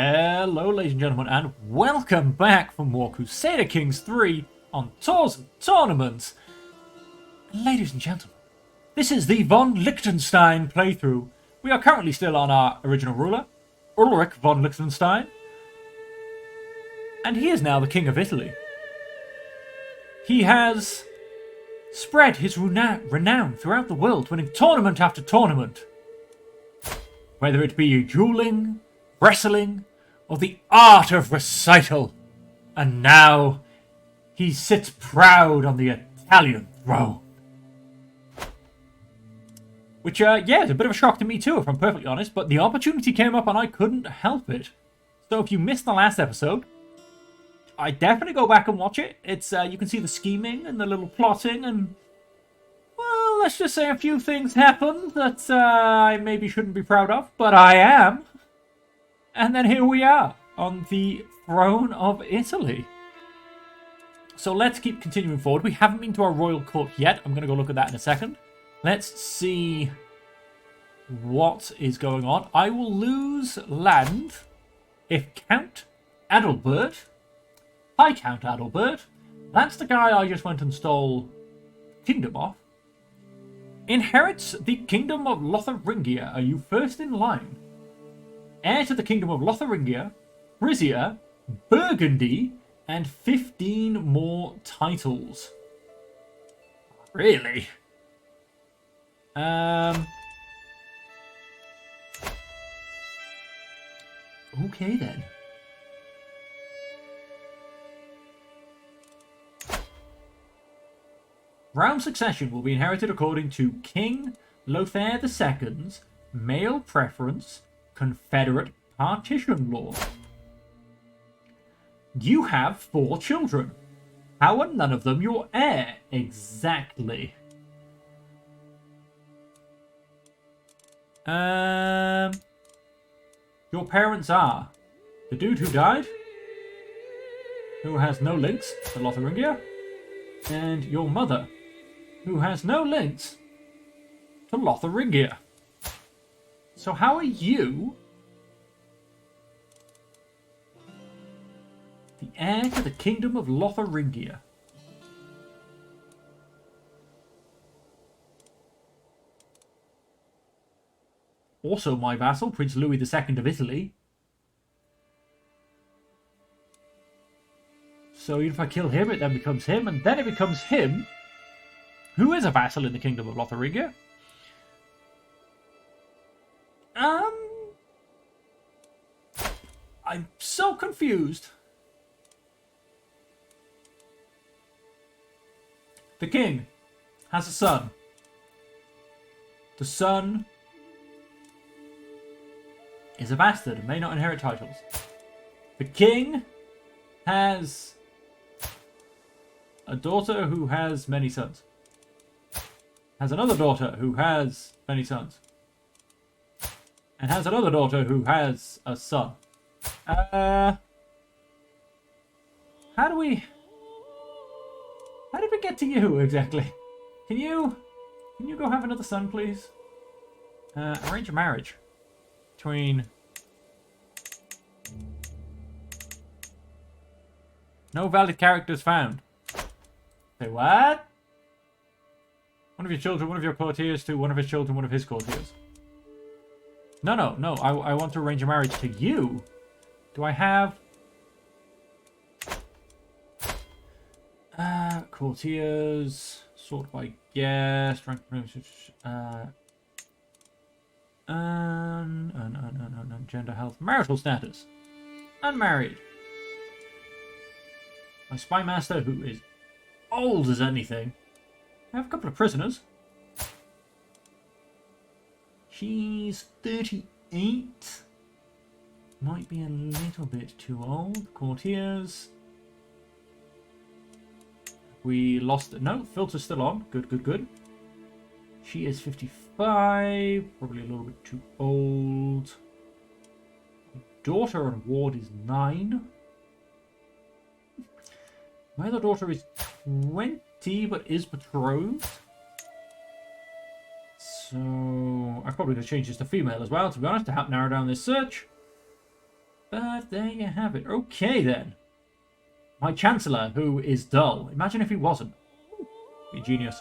Hello, ladies and gentlemen, and welcome back for more Crusader Kings 3 on Tours and Tournaments. Ladies and gentlemen, this is the von Liechtenstein playthrough. We are currently still on our original ruler, Ulrich von Liechtenstein, and he is now the King of Italy. He has spread his renown throughout the world, winning tournament after tournament. Whether it be dueling, wrestling, or the art of recital. And now, he sits proud on the Italian throne. Which, yeah, is a bit of a shock to me too, if I'm perfectly honest, but the opportunity came up and I couldn't help it. So if you missed the last episode, I definitely go back and watch it. It's, you can see the scheming and the little plotting and, well, let's just say a few things happened that I maybe shouldn't be proud of, but I am. And then here we are, on the throne of Italy. So let's keep continuing forward. We haven't been to our royal court yet. I'm going to go look at that in a second. Let's see what is going on. I will lose land if Count Adalbert, High Count Adalbert, that's the guy I just went and stole kingdom off, inherits the kingdom of Lotharingia. Are you first in line? Heir to the kingdom of Lotharingia, Frisia, Burgundy, and 15 more titles. Really? Okay then. Realm succession will be inherited according to King Lothair II's male preference Confederate partition law. You have 4 children. How are none of them your heir? Exactly. Your parents are the dude who died, who has no links to Lotharingia, and your mother, who has no links to Lotharingia. So how are you the heir to the kingdom of Lotharingia? Also my vassal, Prince Louis II of Italy. So even if I kill him, it then becomes him, and then it becomes him, who is a vassal in the kingdom of Lotharingia. I'm so confused. The king has a son. The son is a bastard and may not inherit titles. The king has a daughter who has many sons. Has another daughter who has many sons. And has another daughter who has a son. How did we get to you exactly? Can you go have another son, please? Arrange a marriage between. No valid characters found. Say what? One of your children, one of your courtiers to one of his children, one of his courtiers. No. I want to arrange a marriage to you. Do I have courtiers sort by guest rank, gender, health, marital status, unmarried. My spy master, who is old as anything. I have a couple of prisoners. She's 38. Might be a little bit too old. Courtiers. We lost. No, filter's still on. Good. She is 55. Probably a little bit too old. Daughter on ward is 9. My other daughter is 20, but is betrothed. So I probably could change this to female as well, to be honest, to help narrow down this search. But there you have it. Okay, then. My Chancellor, who is dull. Imagine if he wasn't. Be a genius.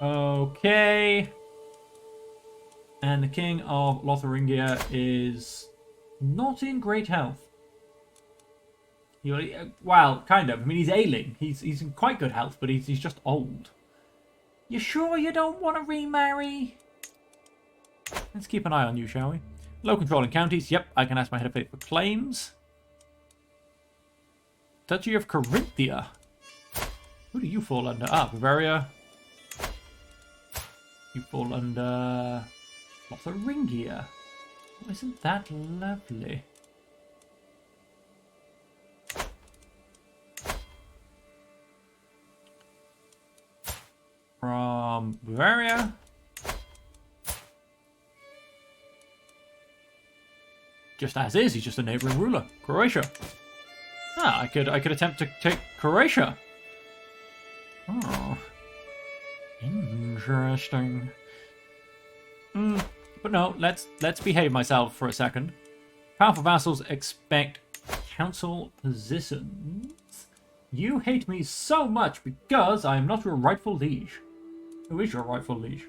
Okay. And the King of Lotharingia is not in great health. Well, kind of. I mean, he's ailing. He's in quite good health, but he's just old. You sure you don't want to remarry? Let's keep an eye on you, shall we? Low controlling counties. Yep, I can ask my head of fate for claims. Duchy of Carinthia. Who do you fall under? Ah, Bavaria. You fall under Lotharingia. Oh, isn't that lovely? From Bavaria. Just as is, he's just a neighbouring ruler. Croatia. Ah, I could attempt to take Croatia. Oh. Interesting. But no, let's behave myself for a second. Powerful vassals expect council positions. You hate me so much because I am not your rightful liege. Who is your rightful liege?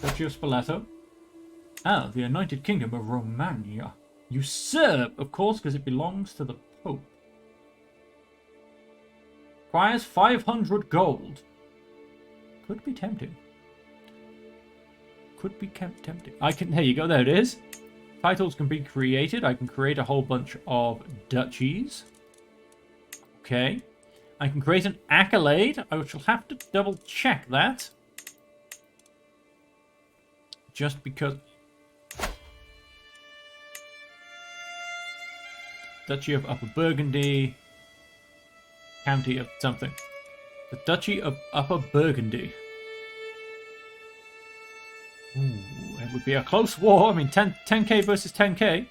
Duchy of Spoleto. Ah, the United Kingdom of Romania. Usurp, of course, because it belongs to the Pope. Requires 500 gold. Could be tempting. Could be tempting. I can. Here you go. There it is. Titles can be created. I can create a whole bunch of duchies. Okay. I can create an accolade. I shall have to double check that. Just because. Duchy of Upper Burgundy. County of something. The Duchy of Upper Burgundy. Ooh, it would be a close war. I mean, 10k versus 10k.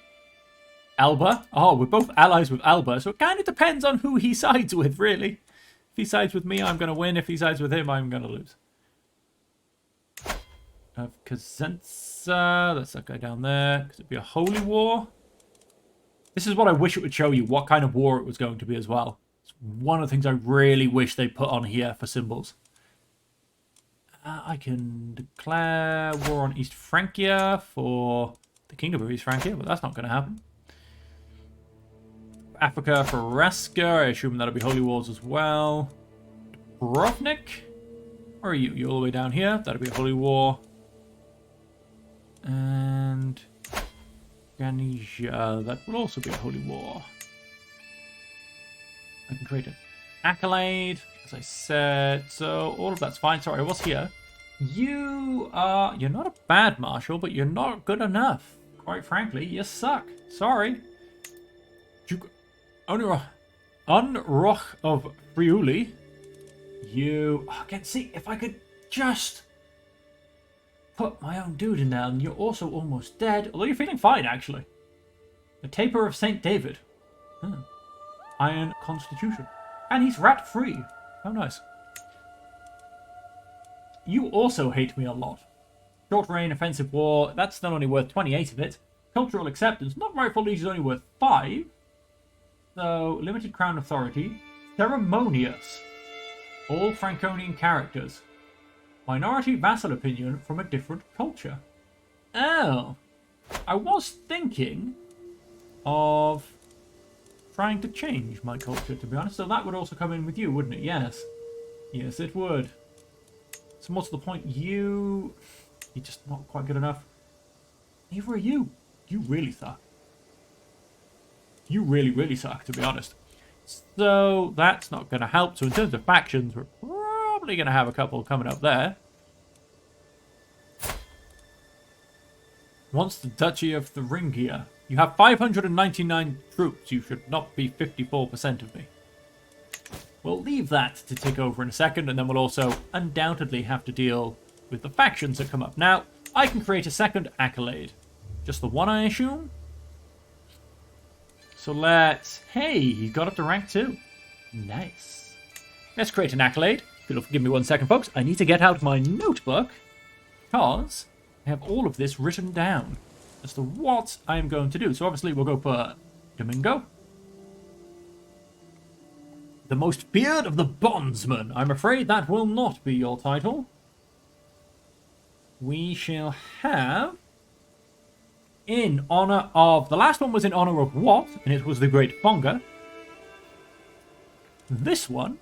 Alba. Oh, we're both allies with Alba, so it kind of depends on who he sides with, really. If he sides with me, I'm going to win. If he sides with him, I'm going to lose. Of Cosenza. That's that guy down there. Because it'd be a holy war. This is what I wish it would show you, what kind of war it was going to be as well. It's one of the things I really wish they put on here for symbols. I can declare war on East Francia for the Kingdom of East Francia, but that's not going to happen. Africa for Raska, I assume that'll be holy wars as well. Dubrovnik, where are you? You're all the way down here. That'll be a holy war. And Ganesia, that will also be a holy war. I can create an accolade, as I said. So all of that's fine. Sorry, I was here. You're not a bad marshal, but you're not good enough. Quite frankly, you suck. Sorry. Duke Unroch of Friuli. You can see if I could just put my own dude in there, and you're also almost dead. Although you're feeling fine, actually. The Taper of St. David. Iron Constitution. And he's rat-free. How nice. You also hate me a lot. Short Reign, Offensive War, that's still only worth 28 of it. Cultural Acceptance, not rightful liege is only worth 5. So, Limited Crown Authority. Ceremonious. All Franconian characters. Minority vassal opinion from a different culture. Oh. I was thinking of trying to change my culture, to be honest. So that would also come in with you, wouldn't it? Yes. Yes, it would. So what's the point? You're just not quite good enough. Neither are you. You really suck. You really, really suck, to be honest. So that's not going to help. So in terms of factions, we're probably going to have a couple coming up there. Wants the Duchy of Thuringia. You have 599 troops. You should not be 54% of me. We'll leave that to take over in a second, and then we'll also undoubtedly have to deal with the factions that come up. Now, I can create a second accolade. Just the one, I assume? So let's... Hey, he got up to rank 2. Nice. Let's create an accolade. If you'll give me 1 second, folks. I need to get out my notebook, because I have all of this written down as to what I am going to do. So obviously we'll go for Domingo. The most feared of the bondsmen. I'm afraid that will not be your title. We shall have... in honor of... the last one was in honor of what? And it was the Great Fonga. This one...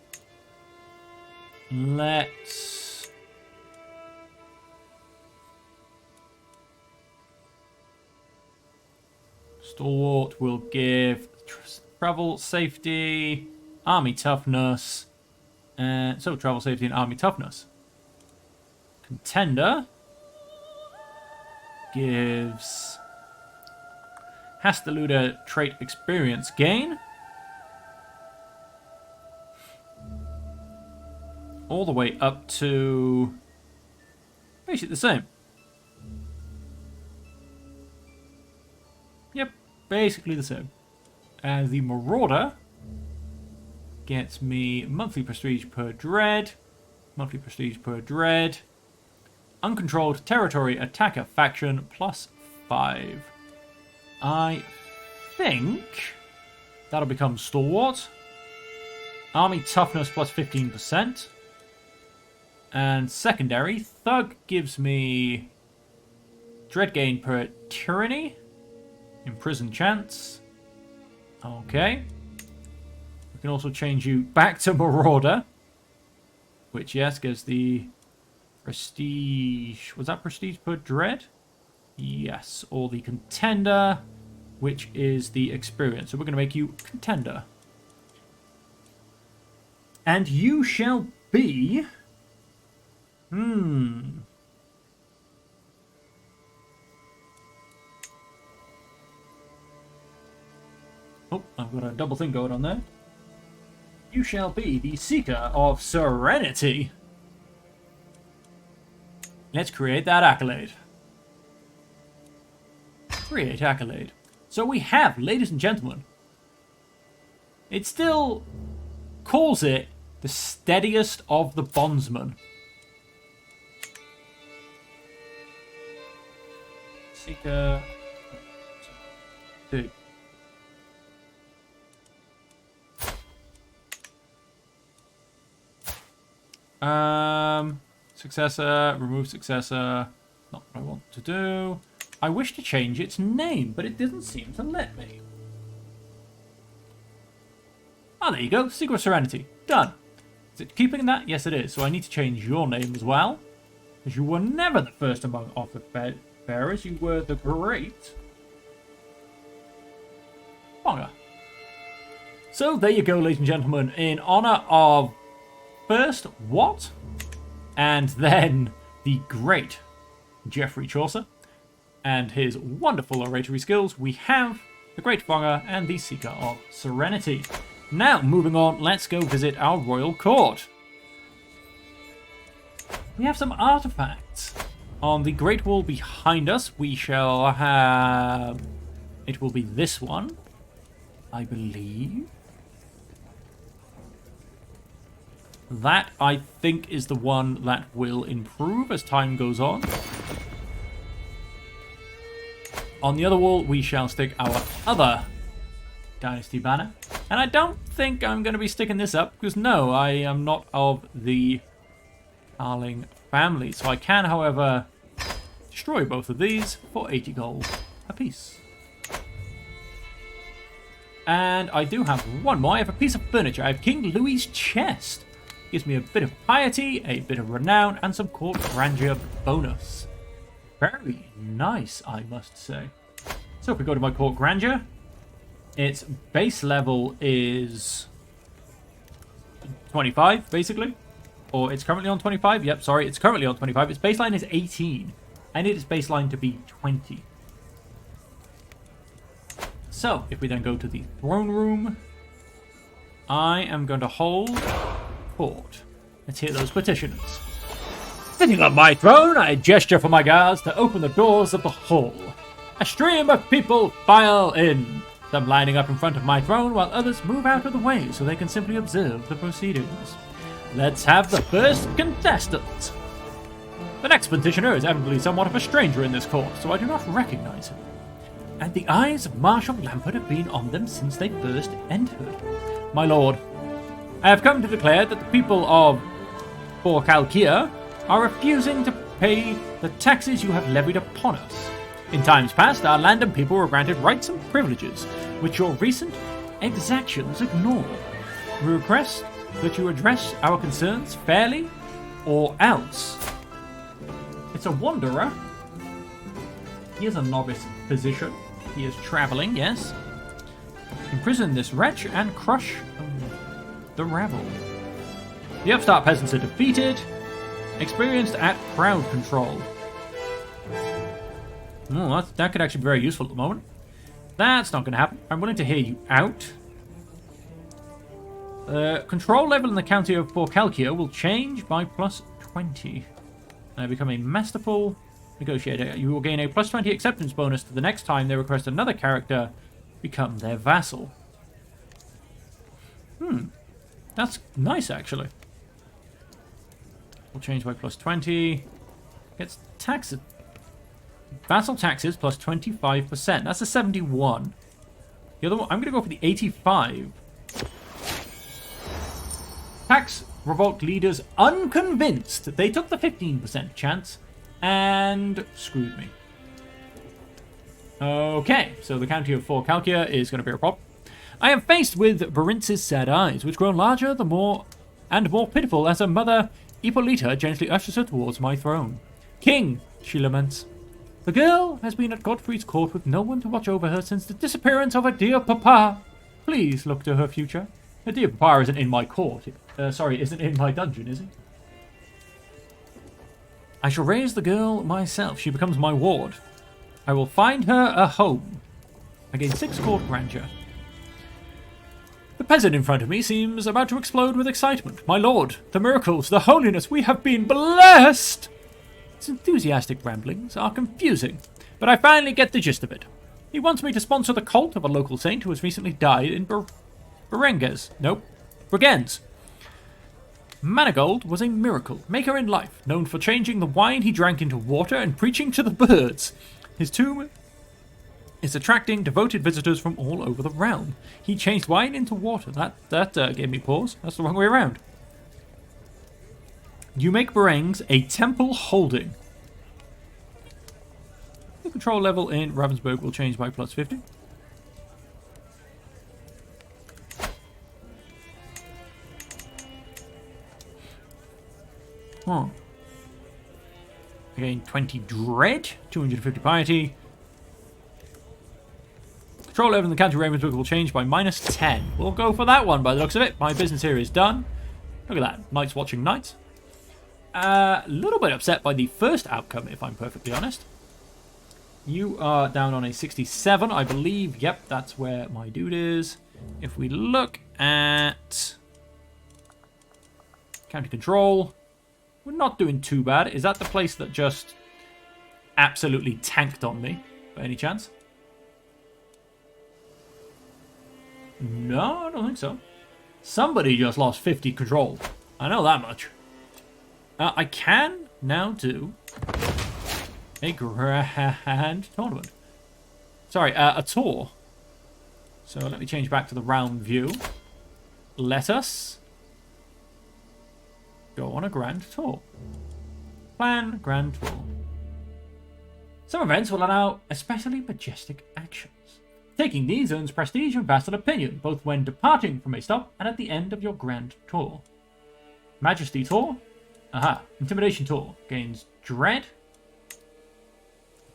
let's... Stalwart will give travel, safety, army toughness, and so travel, safety, and army toughness. Contender gives Hastaluda trait experience gain. All the way up to basically the same. Yep, basically the same. And the Marauder gets me monthly prestige per dread. Monthly prestige per dread. Uncontrolled territory attacker faction +5. I think that'll become Stalwart. Army toughness +15%. And secondary, Thug gives me dread gain per tyranny. Imprison chance. Okay. We can also change you back to Marauder. Which, yes, gives the prestige. Was that prestige per dread? Yes. Or the contender, which is the experience. So we're going to make you contender. And you shall be... Oh, I've got a double thing going on there. You shall be the Seeker of Serenity. Let's create that accolade. Create accolade. So we have, ladies and gentlemen, it still calls it the steadiest of the bondsmen. Seeker 2. Successor, remove successor. Not what I want to do. I wish to change its name, but it doesn't seem to let me. Oh, there you go. Seeker of Serenity. Done. Is it keeping that? Yes, it is. So I need to change your name as well. Because you were never the first among offer bearers. You were the Great Fonga. So there you go, ladies and gentlemen. In honor of first what? And then the great Geoffrey Chaucer and his wonderful oratory skills, we have the Great Fonga and the Seeker of Serenity. Now, moving on, let's go visit our royal court. We have some artifacts. On the Great Wall behind us, we shall have... it will be this one, I believe. That, I think, is the one that will improve as time goes on. On the other wall, we shall stick our other Dynasty banner. And I don't think I'm going to be sticking this up, because no, I am not of the Carling family. So I can, however, destroy both of these for 80 gold apiece. And I do have one more. I have a piece of furniture. I have King Louis's chest. Gives me a bit of piety, a bit of renown, and some court grandeur bonus. Very nice, I must say. So if we go to my court grandeur, its base level is 25, basically. Or it's currently on 25. Yep, sorry, it's currently on 25. Its baseline is 18. I need its baseline to be 20. So, if we then go to the throne room, I am going to hold court. Let's hear those petitioners. Sitting on my throne, I gesture for my guards to open the doors of the hall. A stream of people file in, some lining up in front of my throne while others move out of the way so they can simply observe the proceedings. Let's have the first contestant. The next petitioner is evidently somewhat of a stranger in this court, so I do not recognize him. And the eyes of Marshal Lambert have been on them since they first entered. My lord, I have come to declare that the people of Forcalquier are refusing to pay the taxes you have levied upon us. In times past, our land and people were granted rights and privileges, which your recent exactions ignore. We request that you address our concerns fairly, or else. It's a wanderer. He is a novice physician. He is travelling, yes. Imprison this wretch and crush the rabble. The upstart peasants are defeated. Experienced at crowd control. Oh, that could actually be very useful at the moment. That's not going to happen. I'm willing to hear you out. Control level in the county of Forcalquier will change by plus 20. Become a masterful negotiator. You will gain a plus 20 acceptance bonus to the next time they request another character become their vassal. That's nice, actually. Will change by plus 20. Gets taxes. Vassal taxes plus 25%. That's a 71. The other one, I'm going to go for the 85. Tax revolt leaders unconvinced. They took the 15% chance and screwed me. Okay, so the county of Forcalquier is going to be a problem. I am faced with Barince's sad eyes, which grow larger the more pitiful as her mother Ippolita gently ushers her towards my throne. King, she laments. The girl has been at Godfrey's court with no one to watch over her since the disappearance of her dear papa. Please look to her future. Her dear papa isn't in my court. Isn't in my dungeon, is he? I shall raise the girl myself. She becomes my ward. I will find her a home. I gain 6 court grandeur. The peasant in front of me seems about to explode with excitement. My lord, the miracles, the holiness, we have been blessed! His enthusiastic ramblings are confusing, but I finally get the gist of it. He wants me to sponsor the cult of a local saint who has recently died in Brigands. Manigold was a miracle maker in life, known for changing the wine he drank into water and preaching to the birds. His tomb is attracting devoted visitors from all over the realm. He changed wine into water. That gave me pause. That's the wrong way around. You make Berengues a temple holding. The control level in Ravensburg will change by plus 50. Again, 20 dread, 250 piety. Control level in the county of Ravensburg will change by minus 10. We'll go for that one by the looks of it. My business here is done. Look at that. Knights watching knights. A little bit upset by the first outcome, if I'm perfectly honest. You are down on a 67, I believe. Yep, that's where my dude is. If we look at county control, we're not doing too bad. Is that the place that just absolutely tanked on me, by any chance? No, I don't think so. Somebody just lost 50 control. I know that much. I can now do a grand tournament. Sorry, a tour. So let me change back to the round view. Let us go on a grand tour. Plan grand tour. Some events will allow especially majestic actions. Taking these earns prestige and vassal opinion, both when departing from a stop and at the end of your grand tour. Majesty tour. Aha. Intimidation tour. Gains dread.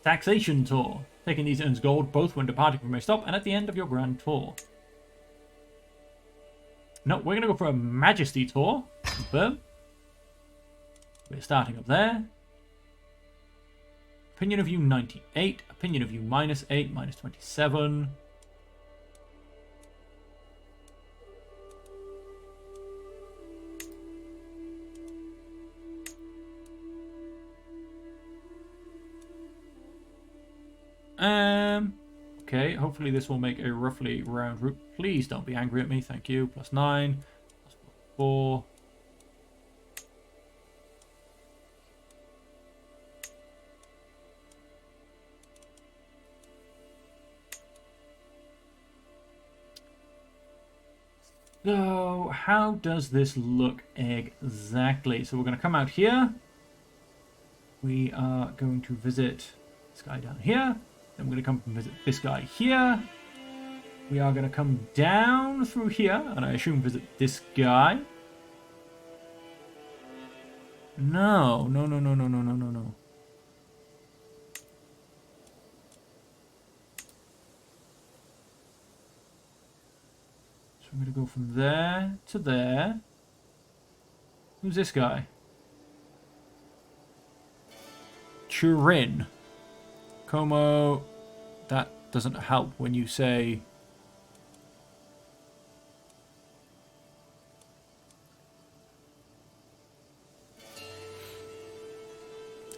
Taxation tour. Taking these earns gold both when departing from a stop and at the end of your grand tour. No, we're going to go for a Majesty tour. Confirm. We're starting up there. Opinion of you 98. Opinion of you minus 8, minus 27. Okay, hopefully this will make a roughly round route. Please don't be angry at me, thank you. Plus 9, plus 4. So, how does this look exactly? So we're going to come out here. We are going to visit this guy down here. Then we're going to come and visit this guy here. We are going to come down through here, and I assume visit this guy. No. So I'm going to go from there to there. Who's this guy? Turin. Como. That doesn't help when you say...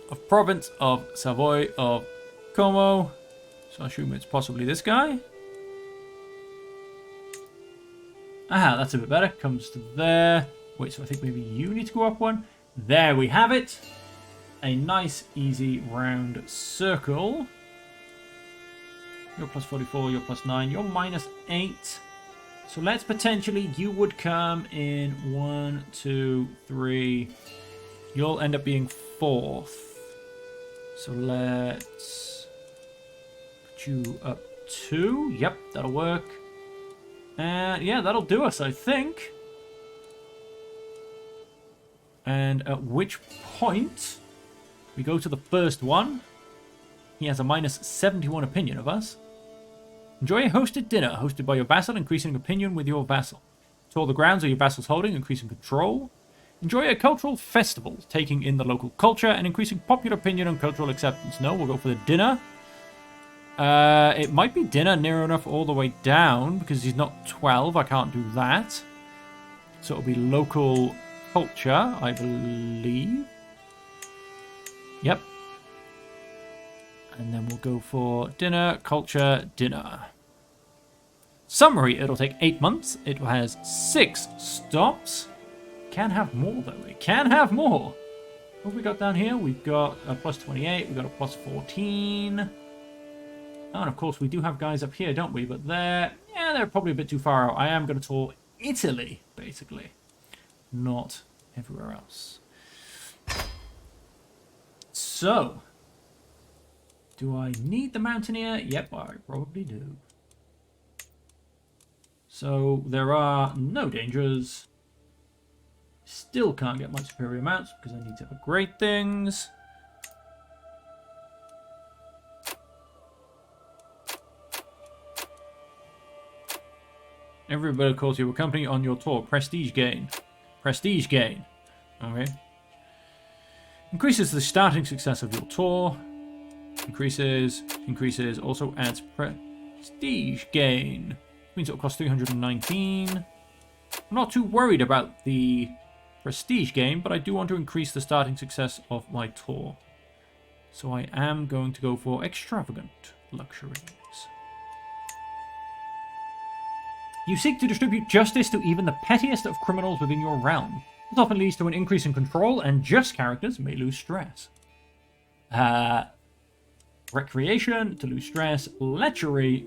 of province of Savoy of Como. So I assume it's possibly this guy. Aha, that's a bit better. Comes to there. Wait, so I think maybe you need to go up one. There we have it. A nice, easy, round circle. You're plus 44, you're plus 9, you're minus 8. So let's potentially, you would come in 1, 2, 3. You'll end up being 4th. So let's put you up 2. Yep, that'll work. And yeah, that'll do us, I think. And at which point we go to the first one. He has a minus 71 opinion of us. Enjoy a hosted dinner hosted by your vassal, increasing opinion with your vassal. Tour the grounds of your vassal's holding, increasing control. Enjoy a cultural festival, taking in the local culture and increasing popular opinion and cultural acceptance. No, we'll go for the dinner. It might be dinner near enough all the way down, because he's not 12. I can't do that. So it'll be local culture, I believe. Yep. And then we'll go for dinner, culture, dinner. Summary, it'll take 8 months. It has 6 stops. Can have more, though. It can have more. What have we got down here? We've got a plus 28. We've got a plus 14. Oh, and of course, we do have guys up here, don't we? But they're probably a bit too far out. I am going to tour Italy, basically. Not everywhere else. So, do I need the Mountaineer? Yep, I probably do. So, there are no dangers. Still can't get my superior mounts because I need to upgrade things. Everybody calls you a company on your tour. Prestige gain. Prestige gain. Okay. Increases the starting success of your tour. Increases. Also adds prestige gain. Means it'll cost 319. I'm not too worried about the prestige gain, but I do want to increase the starting success of my tour. So I am going to go for extravagant luxuries. You seek to distribute justice to even the pettiest of criminals within your realm. This often leads to an increase in control, and just characters may lose stress. Recreation, to lose stress. Lechery.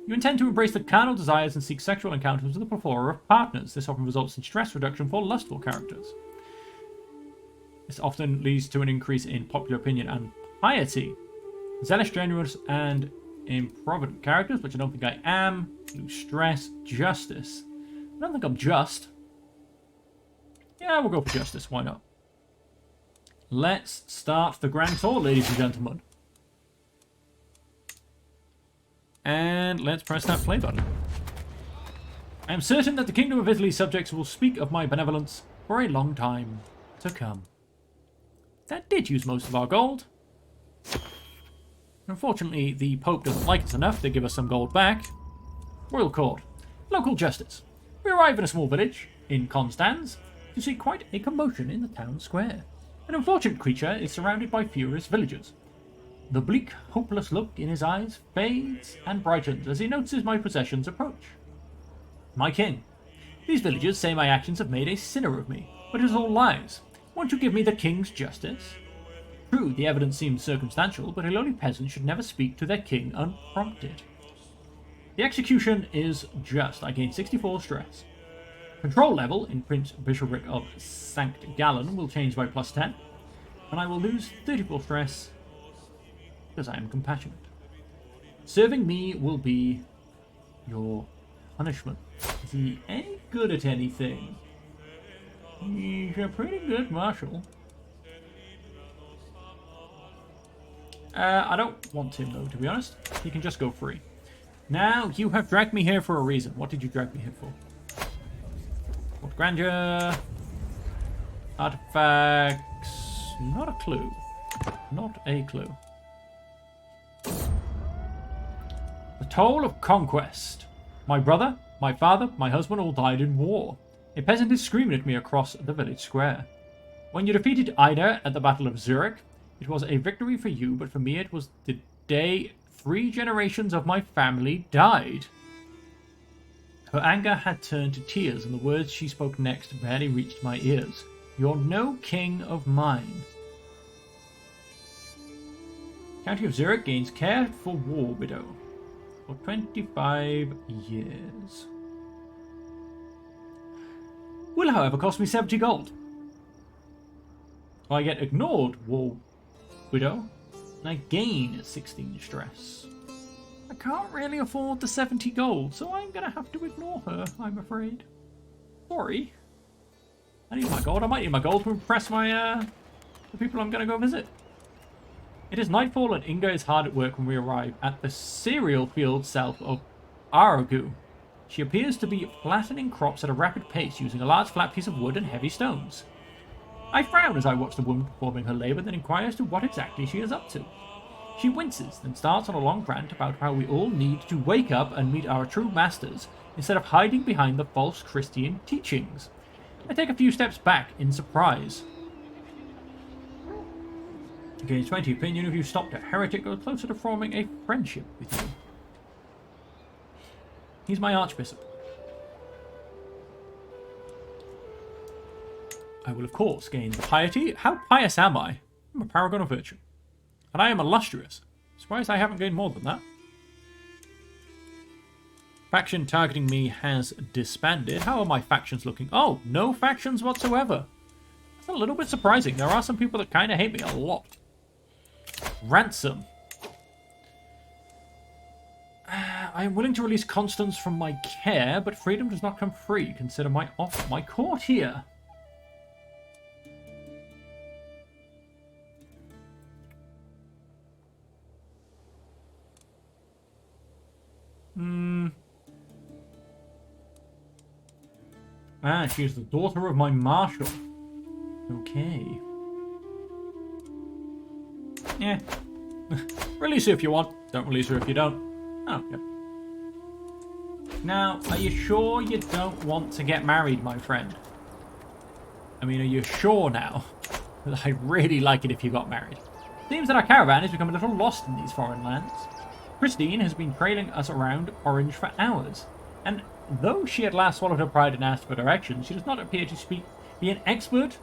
You intend to embrace the carnal desires and seek sexual encounters with a plethora of partners. This often results in stress reduction for lustful characters. This often leads to an increase in popular opinion and piety. Zealous, generous, and improvident characters, which I don't think I am. Lose stress. Justice. I don't think I'm just. Yeah, we'll go for justice. Why not? Let's start the grand tour, ladies and gentlemen. And let's press that play button. I am certain that the Kingdom of Italy's subjects will speak of my benevolence for a long time to come. That did use most of our gold. Unfortunately, the Pope doesn't like us enough to give us some gold back. Royal Court. Local justice. We arrive in a small village in Constans to see quite a commotion in the town square. An unfortunate creature is surrounded by furious villagers. The bleak, hopeless look in his eyes fades and brightens as he notices my possessions approach. My king. These villagers say my actions have made a sinner of me, but it is all lies. Won't you give me the king's justice? True, the evidence seems circumstantial, but a lowly peasant should never speak to their king unprompted. The execution is just. I gain 64 stress. Control level in Prince Bishopric of Sankt Gallen will change by +10, and I will lose 34 stress because I am compassionate. Serving me will be your punishment. Is he any good at anything? He's a pretty good marshal. I don't want him though, to be honest. He can just go free. Now, you have dragged me here for a reason. What did you drag me here for? What grandeur? Artifacts? Not a clue. Not a clue. The Toll of Conquest. My brother, my father, my husband all died in war. A peasant is screaming at me across the village square. When you defeated Ida at the Battle of Zurich, it was a victory for you, but for me it was the day 3 generations of my family died. Her anger had turned to tears, and the words she spoke next barely reached my ears. You're no king of mine. County of Zurich gains care for war widow for 25 years. Will, however, cost me 70 gold. I get ignored, war widow, and I gain 16 stress. I can't really afford the 70 gold, so I'm going to have to ignore her, I'm afraid. Sorry. I need my gold. I might need my gold to impress my, the people I'm going to go visit. It is nightfall and Inga is hard at work when we arrive at the cereal field south of Aragu. She appears to be flattening crops at a rapid pace using a large flat piece of wood and heavy stones. I frown as I watch the woman performing her labour, then inquire as to what exactly she is up to. She winces, then starts on a long rant about how we all need to wake up and meet our true masters, instead of hiding behind the false Christian teachings. I take a few steps back in surprise. Gains 20 opinion if you stopped a heretic or closer to forming a friendship with you. He's my archbishop. I will, of course, gain the piety. How pious am I? I'm a paragon of virtue. And I am illustrious. Surprised I haven't gained more than that. Faction targeting me has disbanded. How are my factions looking? Oh, no factions whatsoever. That's a little bit surprising. There are some people that kind of hate me a lot. Ransom. I am willing to release Constance from my care, but freedom does not come free. Consider my offer. My court here. Ah, she is the daughter of my marshal. Okay. Yeah. Release her if you want. Don't release her if you don't. Oh, okay. Now, are you sure you don't want to get married, my friend? I mean, are you sure now? I'd really like it if you got married. Seems that our caravan has become a little lost in these foreign lands. Christine has been trailing us around Orange for hours, and though she at last swallowed her pride and asked for directions, she does not appear to be an expert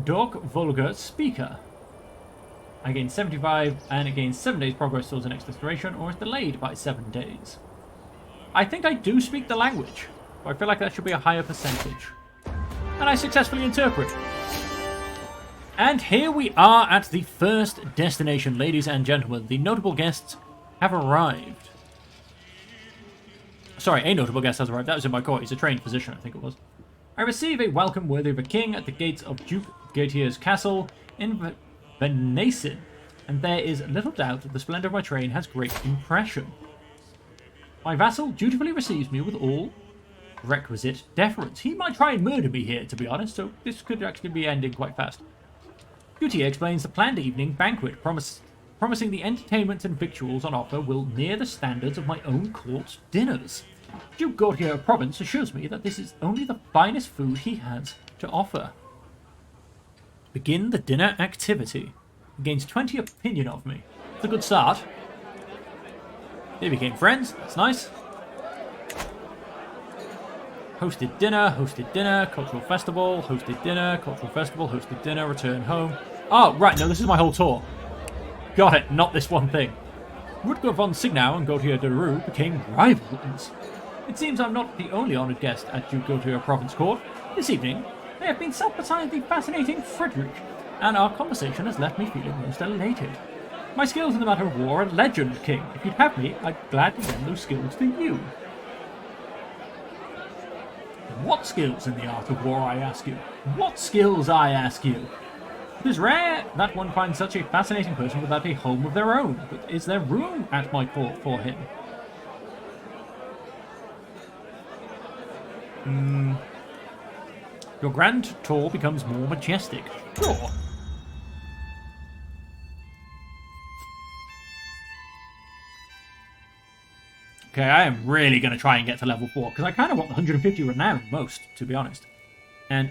Dog Vulgar speaker. I gain 75, and it gains 7 days progress towards the next destination, or is delayed by 7 days. I think I do speak the language, but I feel like that should be a higher percentage. And I successfully interpret. And here we are at the first destination, ladies and gentlemen. The notable guests have arrived. Sorry, a notable guest has arrived. That was in my court. He's a trained physician, I think it was. I receive a welcome worthy of a king at the gates of Duke Gautier's castle in Venaisin, and there is little doubt that the splendour of my train has great impression. My vassal dutifully receives me with all requisite deference. He might try and murder me here, to be honest, so this could actually be ending quite fast. Gautier explains the planned evening banquet, promising the entertainment and victuals on offer will near the standards of my own court's dinners. Duke Gautier of Provence assures me that this is only the finest food he has to offer. Begin the dinner activity. Gains 20 opinion of me. It's a good start. They became friends. That's nice. Hosted dinner, cultural festival, hosted dinner, cultural festival, hosted dinner, return home. Oh, right, no, this is my whole tour. Got it, not this one thing. Rutger von Signau and Gautier de Roux became rivals. It seems I'm not the only honoured guest at Duke Gautier Province Court. This evening, they have been sat beside the fascinating Frederick, and our conversation has left me feeling most elated. My skills in the matter of war are legend, King. If you'd have me, I'd gladly lend those skills to you. What skills in the art of war, I ask you? What skills, I ask you? It is rare that one finds such a fascinating person without a home of their own, but is there room at my court for him? Your grand tour becomes more majestic. Sure. Okay, I am really going to try and get to level 4, because I kind of want 150 renown most, to be honest. And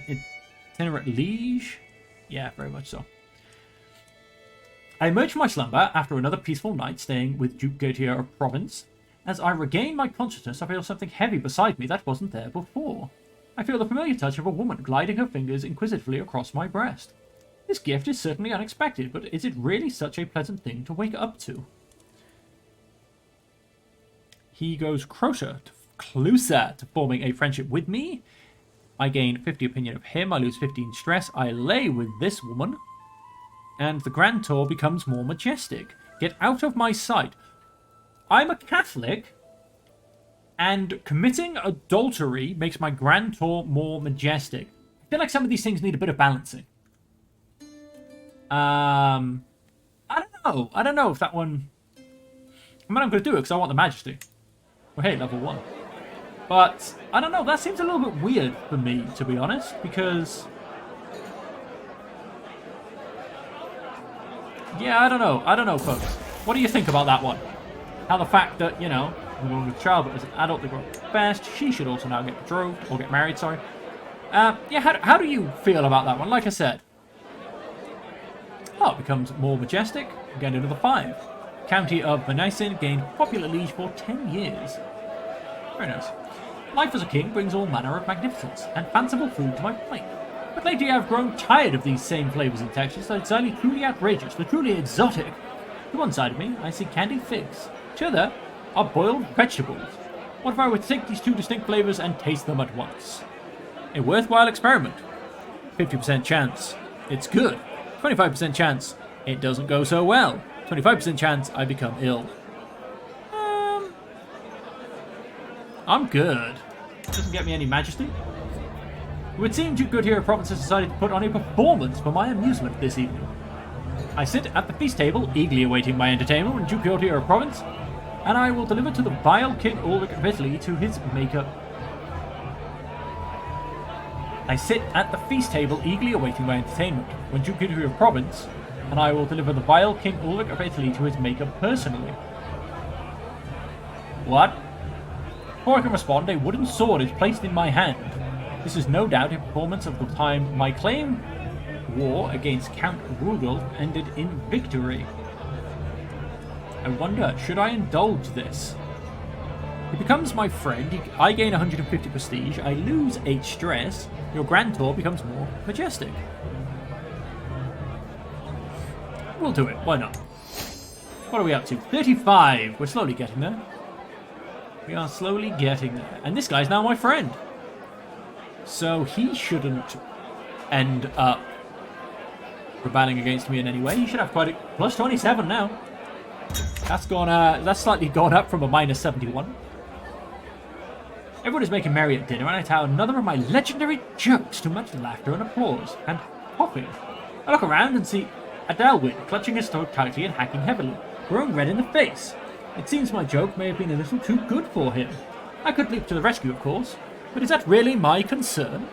itinerant liege? Yeah, very much so. I emerge from my slumber after another peaceful night staying with Duke Gautier of Provence. As I regain my consciousness, I feel something heavy beside me that wasn't there before. I feel the familiar touch of a woman gliding her fingers inquisitively across my breast. This gift is certainly unexpected, but is it really such a pleasant thing to wake up to? He goes closer to forming a friendship with me. I gain 50 opinion of him. I lose 15 stress. I lay with this woman. And the grand tour becomes more majestic. Get out of my sight. I'm a Catholic, and committing adultery makes my grand tour more majestic. I feel like some of these things need a bit of balancing. I don't know if that one... I mean, I'm going to do it because I want the Majesty. Well, hey, level 1. But, I don't know, that seems a little bit weird for me, to be honest, because... Yeah, I don't know, folks. What do you think about that one? How the fact that, you know, the woman with child, but as an adult, they grow fast, she should also now get betrothed, or get married, sorry. Yeah, how do you feel about that one? Like I said. Oh, it becomes more majestic. Again, another 5. County of Majestic gained popular liege for 10 years. Very nice. Life as a king brings all manner of magnificence and fanciful food to my plate. But lately I have grown tired of these same flavours and textures that are entirely truly outrageous, they're truly exotic. To one side of me, I see candied figs. To the other are boiled vegetables. What if I were to take these two distinct flavours and taste them at once? A worthwhile experiment. 50% chance it's good. 25% chance it doesn't go so well. 25% chance I become ill. I'm good. Doesn't get me any majesty. It would seem Duke Gautier Province has decided to put on a performance for my amusement this evening. I sit at the feast table, eagerly awaiting my entertainment when Duke Gautier Province, and I will deliver to the vile King Ulrich of Italy to his maker. I sit at the feast table, eagerly awaiting my entertainment when Duke Gautier Province, and I will deliver the vile King Ulrich of Italy to his maker personally. What? Before I can respond, a wooden sword is placed in my hand. This is no doubt a performance of the time my claim war against Count Rudolf ended in victory. I wonder, should I indulge this? He becomes my friend, I gain 150 prestige, I lose 8 stress, your grand tour becomes more majestic. We'll do it, why not? What are we up to? 35! We're slowly getting there. We are slowly getting there. And this guy's now my friend. So he shouldn't end up rebelling against me in any way. He should have quite a... plus 27 now. That's slightly gone up from a minus 71. Everyone is making merry at dinner, and I tell another of my legendary jokes to much laughter and applause, and coughing. I look around and see Adelwyn clutching his throat tightly and hacking heavily, growing red in the face. It seems my joke may have been a little too good for him. I could leap to the rescue, of course, but is that really my concern?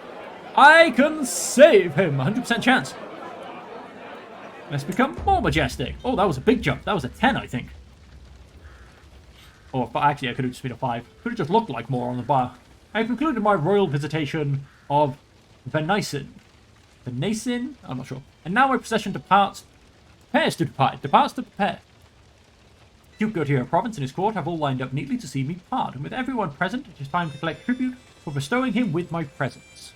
I can save him! 100% chance. Let's become more majestic. Oh, that was a big jump. That was a 10, I think. Or, actually, I could have just been a 5. Could have just looked like more on the bar. I have concluded my royal visitation of Venison. Venison? I'm not sure. And now my procession departs. Prepares to depart. Departs to prepare. Duke Gautier Province and his court have all lined up neatly to see me part, and with everyone present, it is time to collect tribute for bestowing him with my presence.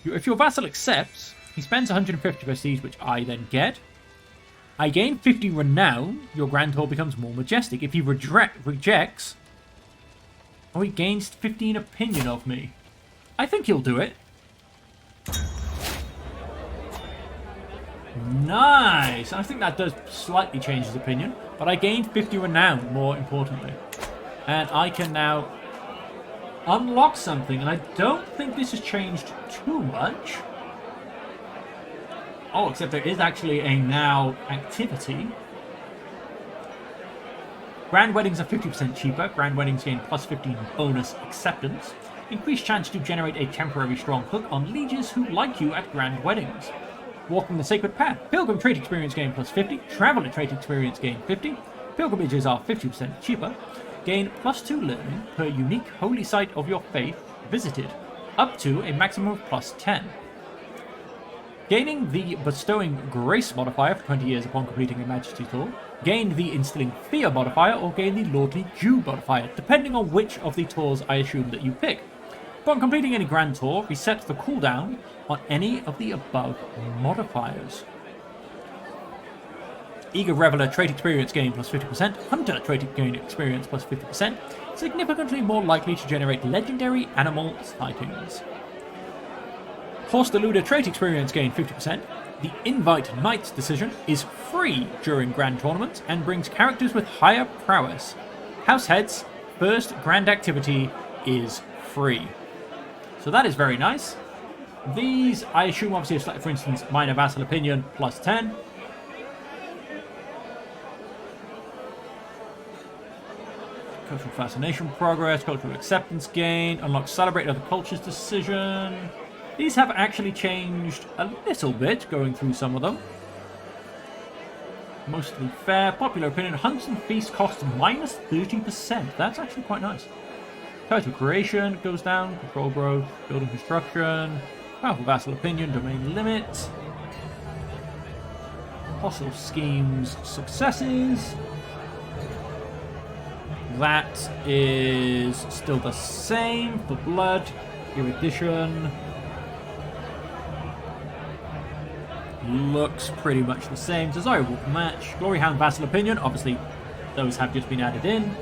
If your vassal accepts, he spends 150 prestige, which I then get. I gain 50 renown. Your grand tour becomes more majestic. If he rejects, Oh, he gains 15 opinion of me. I think he'll do it. Nice! I think that does slightly change his opinion. But I gained 50 renown, more importantly. And I can now unlock something. And I don't think this has changed too much. Oh, except there is actually a now activity. Grand weddings are 50% cheaper. Grand weddings gain plus 15 bonus acceptance. Increased chance to generate a temporary strong hook on lieges who like you at grand weddings. Walking the Sacred Path. Pilgrim trait experience gain plus 50. Traveler trait experience gain 50. Pilgrimages are 50% cheaper. Gain plus 2 learning per unique holy site of your faith visited. Up to a maximum of plus 10. Gaining the Bestowing Grace modifier for 20 years upon completing a Majesty tour. Gain the Instilling Fear modifier or gain the Lordly Jew modifier, depending on which of the tours I assume that you pick. Upon completing any grand tour, reset the cooldown on any of the above modifiers. Eager Reveler trait experience gain plus 50%, Hunter trait gain experience plus 50%, significantly more likely to generate legendary animal sightings. Horse Deluder trait experience gain 50%. The Invite Knight's decision is free during grand tournaments and brings characters with higher prowess. Househead's first grand activity is free. So that is very nice. These, I assume, obviously, for instance, Minor Vassal Opinion plus 10. Cultural Fascination Progress, Cultural Acceptance Gain, Unlock Celebrate Other Cultures Decision. These have actually changed a little bit, going through some of them. Mostly fair. Popular Opinion, Hunts and Feast costs minus 30%. That's actually quite nice. Title Creation goes down. Control Growth, Building Construction. Powerful Vassal Opinion, Domain Limit. Hostile Schemes Successes. That is still the same for Blood. Erudition. Looks pretty much the same. Desirable Match. Glory Hound Vassal Opinion. Obviously, those have just been added in.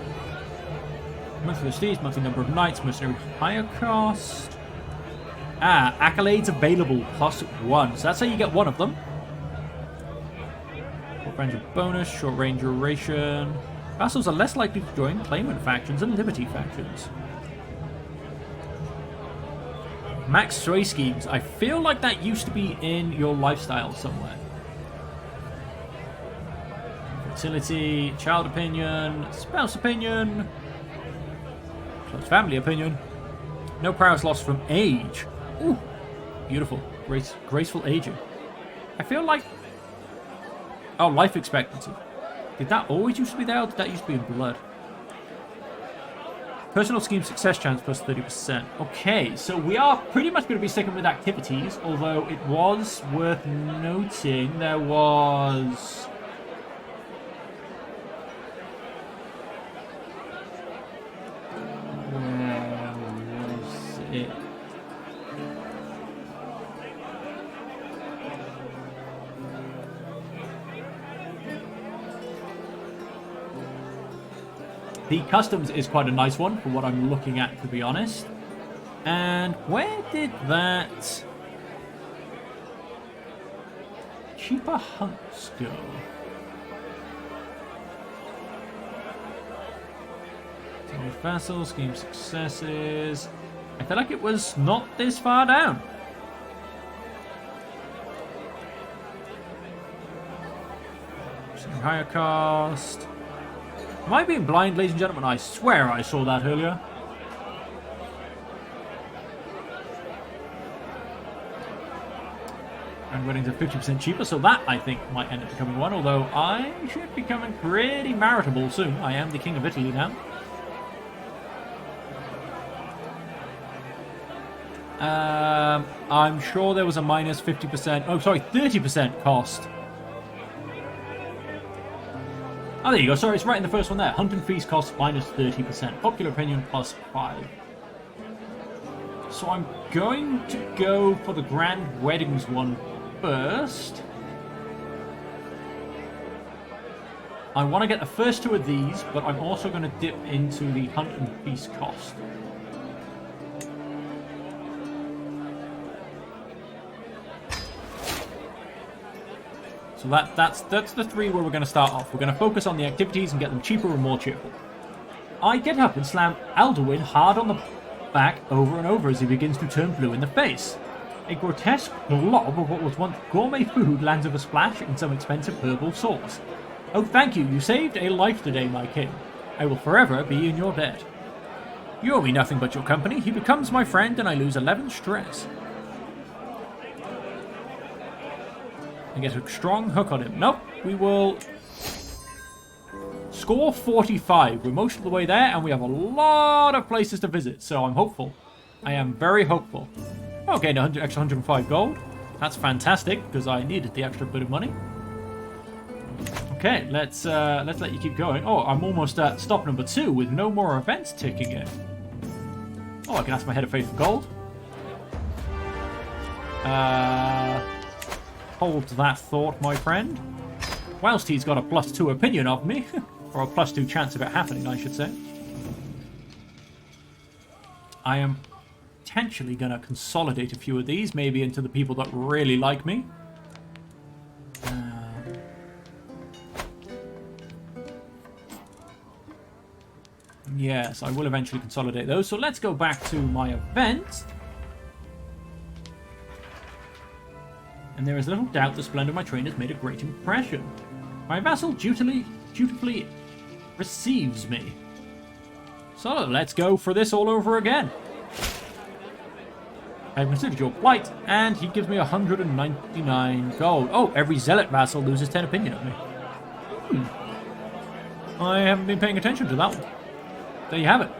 Monthly Prestige, monthly number of knights, mercenary higher cost. Accolades available plus 1. So that's how you get one of them. Short range of bonus, short range duration. Vassals are less likely to join claimant factions and liberty factions. Max sway schemes. I feel like that used to be in your lifestyle somewhere. Fertility, child opinion, spouse opinion, close family opinion. No prowess lost from age. Ooh, beautiful. Graceful aging. I feel like... Oh, life expectancy. Did that always used to be there, or did that used to be in Blood? Personal scheme success chance plus 30%. Okay, so we are pretty much going to be sticking with activities, although it was worth noting there was... Where was it? The customs is quite a nice one for what I'm looking at, to be honest. And where did that cheaper hunts go? Vassal, scheme successes. I feel like it was not this far down. Higher cost. Am I being blind, ladies and gentlemen? I swear I saw that earlier. And weddings are 50% cheaper, so that, I think, might end up becoming one, although I should be becoming pretty maritable soon. I am the King of Italy now. I'm sure there was a minus 50%, oh sorry, 30% cost. Oh, there you go. Sorry, it's right in the first one there. Hunt and Feast costs minus 30%. Popular Opinion plus 5. So I'm going to go for the Grand Weddings one first. I want to get the first 2 of these, but I'm also going to dip into the hunt and feast cost. So that's the 3 where we're going to start off. We're going to focus on the activities and get them cheaper and more cheerful. I get up and slam Alduin hard on the back over and over as he begins to turn blue in the face. A grotesque blob of what was once gourmet food lands with a splash in some expensive herbal sauce. Oh, thank you. You saved a life today, my king. I will forever be in your debt. You owe me nothing but your company. He becomes my friend and I lose 11 stress. I get a strong hook on him. Nope, we will score 45. We're most of the way there and we have a lot of places to visit, so I'm hopeful. I am very hopeful. Okay, an extra 105 gold. That's fantastic because I needed the extra bit of money. Okay, let's let you keep going. Oh, I'm almost at stop number 2 with no more events ticking in. Oh, I can ask my head of faith for gold. Hold that thought, my friend. Whilst he's got a +2 opinion of me, or a +2 chance of it happening, I should say. I am potentially going to consolidate a few of these, maybe into the people that really like me. Yes, I will eventually consolidate those. So let's go back to my event. And there is little doubt the splendor of my train has made a great impression. My vassal dutifully receives me. So let's go for this all over again. I have considered your plight, and he gives me 199 gold. Oh, every zealot vassal loses 10 opinion of me. I haven't been paying attention to that one. There you have it.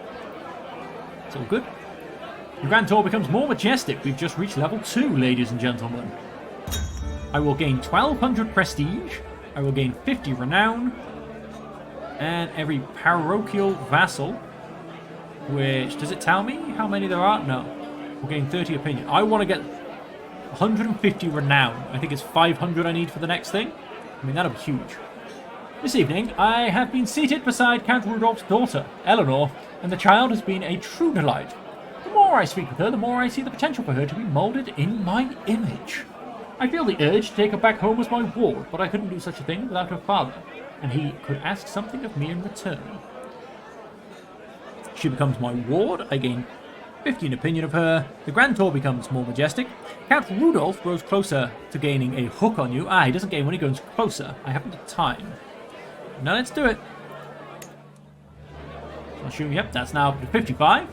It's all good. The Grand Tour becomes more majestic. We've just reached level 2, ladies and gentlemen. I will gain 1200 prestige. I will gain 50 renown. And every parochial vassal, which, does it tell me how many there are? No. We'll gain 30 opinion. I want to get 150 renown. I think it's 500 I need for the next thing. I mean, that'll be huge. This evening, I have been seated beside Count Rudolph's daughter, Eleanor, and the child has been a true delight. The more I speak with her, the more I see the potential for her to be moulded in my image. I feel the urge to take her back home as my ward, but I couldn't do such a thing without her father, and he could ask something of me in return. She becomes my ward, I gain 15 opinion of her, the Grand Tour becomes more majestic, Count Rudolph grows closer to gaining a hook on you. He doesn't gain when he goes closer. I haven't the time. Now let's do it. I'll assume, yep, that's now up to 55.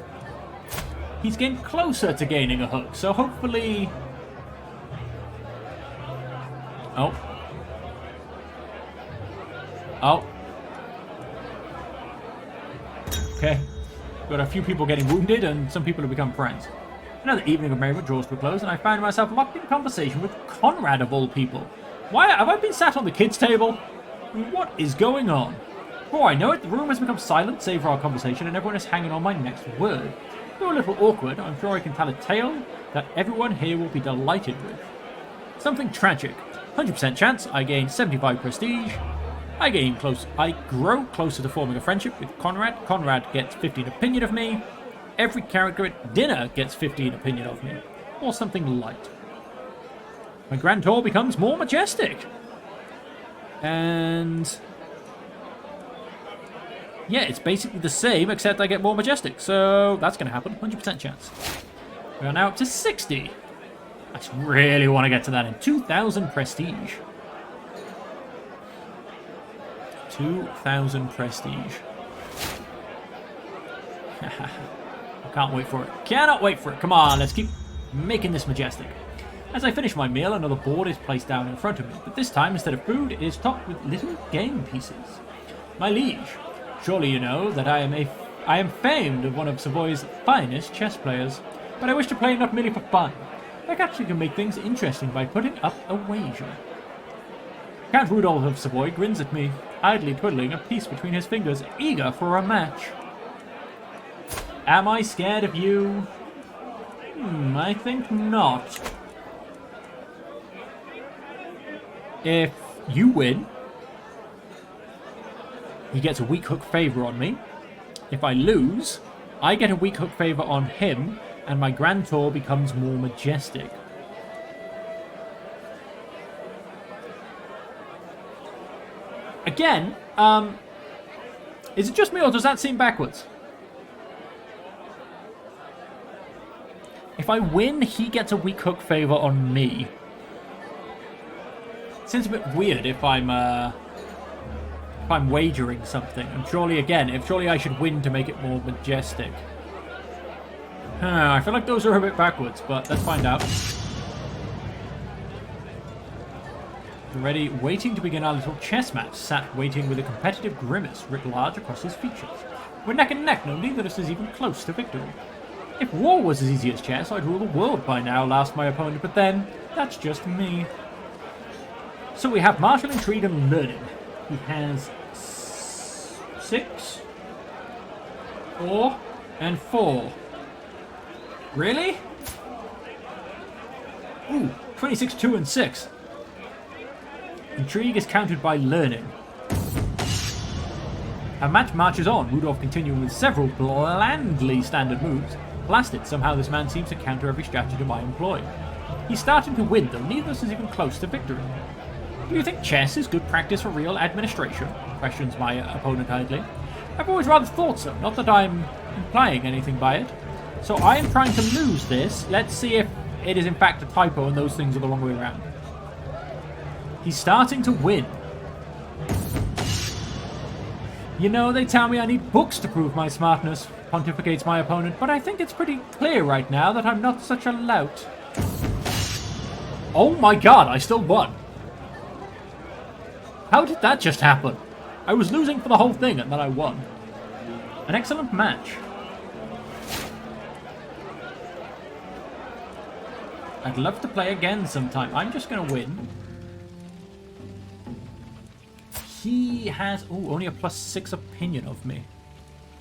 He's getting closer to gaining a hook, so hopefully... Oh. Okay. Got a few people getting wounded and some people have become friends. Another evening of merriment draws to a close and I find myself locked in conversation with Conrad of all people. Why have I been sat on the kids' table? What is going on? Before I know it, the room has become silent save for our conversation and everyone is hanging on my next word. Though a little awkward, I'm sure I can tell a tale that everyone here will be delighted with. Something tragic. 100% chance I gain 75 prestige. I grow closer to forming a friendship with Conrad. Conrad gets 15 opinion of me. Every character at dinner gets 15 opinion of me. Or something light. My Grand Tour becomes more majestic. And... yeah, it's basically the same, except I get more majestic. So that's going to happen. 100% chance. We are now up to 60. I just really want to get to that in 2,000 prestige. 2,000 prestige. I can't wait for it. Cannot wait for it. Come on, let's keep making this majestic. As I finish my meal, another board is placed down in front of me, but this time, instead of food, it is topped with little game pieces. My liege, surely you know that I am famed of one of Savoy's finest chess players, but I wish to play not merely for fun. I actually can make things interesting by putting up a wager. Count Rudolph of Savoy grins at me, idly twiddling a piece between his fingers, eager for a match. Am I scared of you? I think not. If you win, he gets a weak hook favor on me. If I lose, I get a weak hook favor on him, and my Grand Tour becomes more majestic. Again, is it just me or does that seem backwards? If I win, he gets a weak hook favor on me. It seems a bit weird if I'm wagering something. And surely, again, surely I should win to make it more majestic. I feel like those are a bit backwards, but let's find out. Ready, waiting to begin our little chess match, sat waiting with a competitive grimace writ large across his features. We're neck and neck, no, neither of us is even close to victory. If war was as easy as chess, I'd rule the world by now, laughed my opponent, but then, that's just me. So we have martial intrigue and learning. He has 6, 4, and 4. Really? Ooh, 26, 2, and 6. Intrigue is countered by learning. Our match marches on, Rudolph continuing with several blandly standard moves. Blasted, somehow this man seems to counter every stratagem I employ. He's starting to win, though neither of us is even close to victory. Do you think chess is good practice for real administration? Questions my opponent idly. I've always rather thought so, not that I'm implying anything by it. So I am trying to lose this. Let's see if it is in fact a typo and those things are the wrong way around. He's starting to win. You know, they tell me I need books to prove my smartness, pontificates my opponent, but I think it's pretty clear right now that I'm not such a lout. Oh my god, I still won. How did that just happen? I was losing for the whole thing and then I won. An excellent match. I'd love to play again sometime. I'm just going to win. He has only a +6 opinion of me.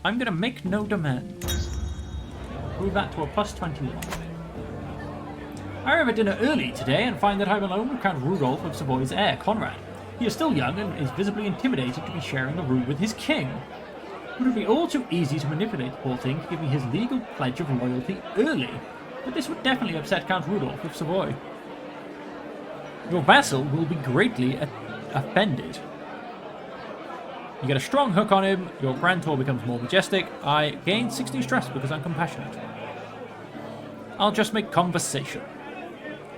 I'm going to make no demands. Move that to a +21. I arrive at dinner early today and find that I'm alone with Count Rudolph of Savoy's heir, Conrad. He is still young and is visibly intimidated to be sharing a room with his king. It would be all too easy to manipulate the poor thing to give me his legal pledge of loyalty early, but this would definitely upset Count Rudolph of Savoy. Your vassal will be greatly offended. You get a strong hook on him, your Grand Tour becomes more majestic. I gain 60 stress because I'm compassionate. I'll just make conversation.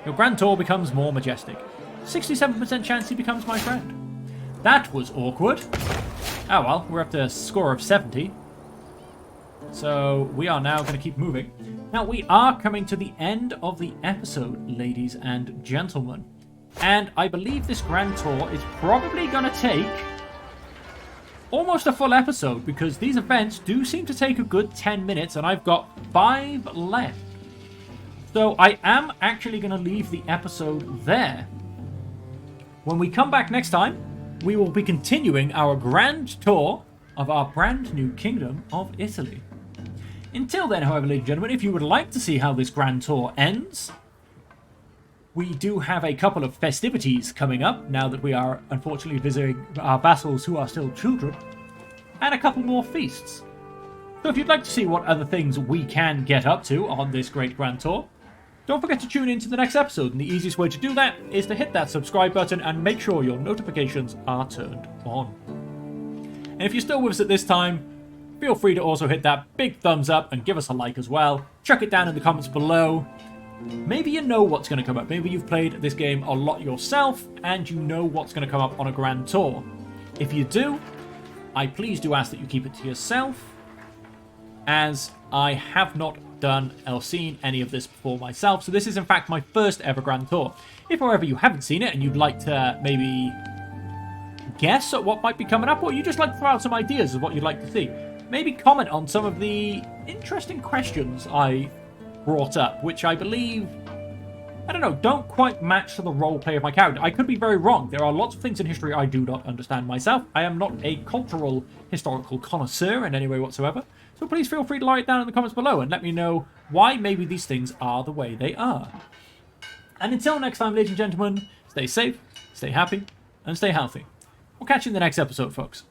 Your Grand Tour becomes more majestic. 67% chance he becomes my friend. That was awkward. Oh well, we're up to a score of 70. So we are now going to keep moving. Now we are coming to the end of the episode, ladies and gentlemen. And I believe this Grand Tour is probably going to take almost a full episode, because these events do seem to take a good 10 minutes and I've got 5 left. So I am actually going to leave the episode there. When we come back next time, we will be continuing our grand tour of our brand new Kingdom of Italy. Until then, however, ladies and gentlemen, if you would like to see how this grand tour ends, we do have a couple of festivities coming up, now that we are unfortunately visiting our vassals who are still children, and a couple more feasts. So if you'd like to see what other things we can get up to on this great grand tour, don't forget to tune in to the next episode, and the easiest way to do that is to hit that subscribe button and make sure your notifications are turned on. And if you're still with us at this time, feel free to also hit that big thumbs up and give us a like as well. Chuck it down in the comments below. Maybe you know what's going to come up. Maybe you've played this game a lot yourself and you know what's going to come up on a grand tour. If you do, I please do ask that you keep it to yourself, as I have not done or seen any of this before myself. So this is in fact my first ever grand tour. If however you haven't seen it and you'd like to maybe guess at what might be coming up, or you just like to throw out some ideas of what you'd like to see, maybe comment on some of the interesting questions I brought up, which I believe, I don't know, don't quite match to the roleplay of my character. I could be very wrong. There are lots of things in history I do not understand myself. I am not a cultural historical connoisseur in any way whatsoever. So please feel free to write it down in the comments below and let me know why maybe these things are the way they are. And until next time, ladies and gentlemen, stay safe, stay happy, and stay healthy. We'll catch you in the next episode, folks.